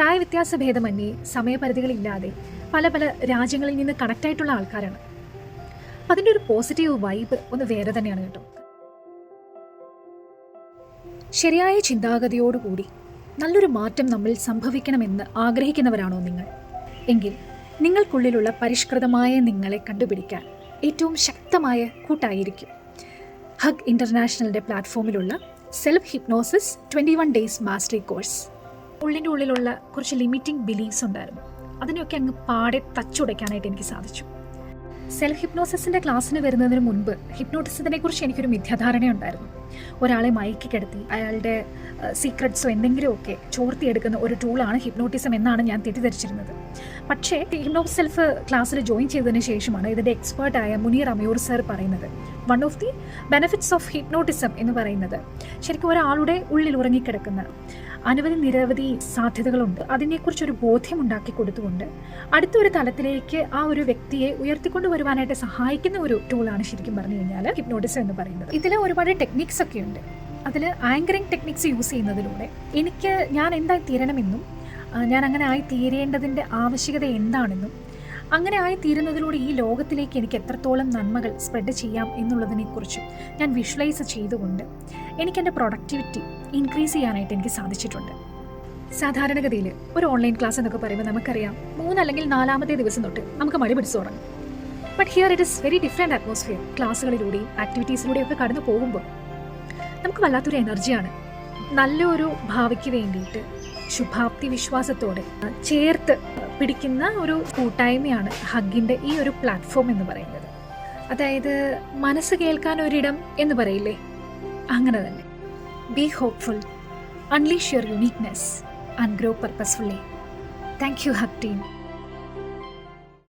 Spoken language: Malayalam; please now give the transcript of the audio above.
പ്രായവ്യത്യാസ ഭേദമന്യേ സമയപരിധികളില്ലാതെ പല പല രാജ്യങ്ങളിൽ നിന്ന് കണക്റ്റായിട്ടുള്ള ആൾക്കാരാണ്. അപ്പം അതിൻ്റെ ഒരു പോസിറ്റീവ് വൈബ് ഒന്ന് വേറെ തന്നെയാണ് കേട്ടോ. ശരിയായ ചിന്താഗതിയോടുകൂടി നല്ലൊരു മാറ്റം നമ്മിൽ സംഭവിക്കണമെന്ന് ആഗ്രഹിക്കുന്നവരാണോ നിങ്ങൾ? എങ്കിൽ നിങ്ങൾക്കുള്ളിലുള്ള പരിഷ്കൃതമായ നിങ്ങളെ കണ്ടുപിടിക്കാൻ ഏറ്റവും ശക്തമായ കൂട്ടായിരിക്കും ഹഗ് ഇൻ്റർനാഷണലിൻ്റെ പ്ലാറ്റ്ഫോമിലുള്ള self hypnosis 21 days mastery course. ഉള്ളിൻ്റെ ഉള്ളിലുള്ള കുറച്ച് ലിമിറ്റിംഗ് ബിലീഫ്സ് ഉണ്ടായിരുന്നു, അതിനെയൊക്കെ അങ്ങ് പാടെ തച്ചുടയ്ക്കാനായിട്ട് എനിക്ക് സാധിച്ചു. സെൽഫ് ഹിപ്നോസിസിൻ്റെ ക്ലാസ്സിന് വരുന്നതിന് മുൻപ് ഹിപ്നോട്ടിസത്തിനെ കുറിച്ച് എനിക്കൊരു മിഥ്യാധാരണയുണ്ടായിരുന്നു. ഒരാളെ മയക്കി കിടത്തി അയാളുടെ സീക്രട്സോ എന്തെങ്കിലുമൊക്കെ ചോർത്തിയെടുക്കുന്ന ഒരു ടൂളാണ് ഹിപ്നോട്ടിസം എന്നാണ് ഞാൻ തെറ്റിദ്ധരിച്ചിരുന്നത്. പക്ഷേ ഹിപ്നോ സെൽഫ് ക്ലാസ്സിൽ ജോയിൻ ചെയ്തതിന് ശേഷമാണ് ഇതിൻ്റെ എക്സ്പേർട്ടായ മുനീർ അമയൂർ സർ പറയുന്നത് one of the benefits of hypnotism എന്ന് പറയുന്നത് ശരിക്കും ഒരാളുടെ ഉള്ളിൽ ഉറങ്ങിക്കിടക്കുന്ന നിരവധി സാധ്യതകളുണ്ട്. അതിനെക്കുറിച്ചൊരു ബോധ്യമുണ്ടാക്കി കൊടുത്തുകൊണ്ട് അടുത്തൊരു തലത്തിലേക്ക് ആ ഒരു വ്യക്തിയെ ഉയർത്തിക്കൊണ്ട് വരുവാനായിട്ട് സഹായിക്കുന്ന ഒരു ടൂളാണ് ശരിക്കും പറഞ്ഞു കഴിഞ്ഞാൽ ഹിപ്നോട്ടിസം എന്ന് പറയുന്നത്. ഇതിൽ ഒരുപാട് ടെക്നിക്സ് ഒക്കെ ഉണ്ട്. അതിൽ ആങ്കറിങ് ടെക്നിക്സ് യൂസ് ചെയ്യുന്നതിലൂടെ ഞാൻ എന്തായി തീരണമെന്നും ഞാൻ അങ്ങനെ ആയി തീരേണ്ടതിൻ്റെ ആവശ്യകത എന്താണെന്നും അങ്ങനെ ആയി തീരുന്നതിലൂടെ ഈ ലോകത്തിലേക്ക് എനിക്ക് എത്രത്തോളം നന്മകൾ സ്പ്രെഡ് ചെയ്യാം എന്നുള്ളതിനെക്കുറിച്ചും ഞാൻ വിഷ്വലൈസ് ചെയ്തുകൊണ്ട് എനിക്കെൻ്റെ പ്രൊഡക്ടിവിറ്റി ഇൻക്രീസ് ചെയ്യാനായിട്ട് എനിക്ക് സാധിച്ചിട്ടുണ്ട്. സാധാരണഗതിയിൽ ഒരു ഓൺലൈൻ ക്ലാസ് എന്നൊക്കെ പറയുമ്പോൾ നമുക്കറിയാം 3 അല്ലെങ്കിൽ 4-ാമത്തെ ദിവസം തൊട്ട് നമുക്ക് മടി പിടിച്ചു തുടങ്ങും. But here it is very different atmosphere. ക്ലാസ്സുകളിലൂടെയും ആക്ടിവിറ്റീസിലൂടെയും ഒക്കെ കടന്നു പോകുമ്പോൾ നമുക്ക് വല്ലാത്തൊരു എനർജിയാണ്. നല്ലൊരു ഭാവിക്ക് വേണ്ടിയിട്ട് ശുഭാപ്തി വിശ്വാസത്തോടെ ചേർത്ത് പിടിക്കുന്ന ഒരു കൂട്ടായ്മയാണ് ഹഗ്ഗിൻ്റെ ഈ ഒരു പ്ലാറ്റ്ഫോം എന്ന് പറയുന്നത്. അതായത് മനസ്സ് കേൾക്കാൻ ഒരിടം എന്ന് പറയില്ലേ, അങ്ങനെ തന്നെ. B hopeful, unleash your uniqueness and grow purposefully. Thank you hug team.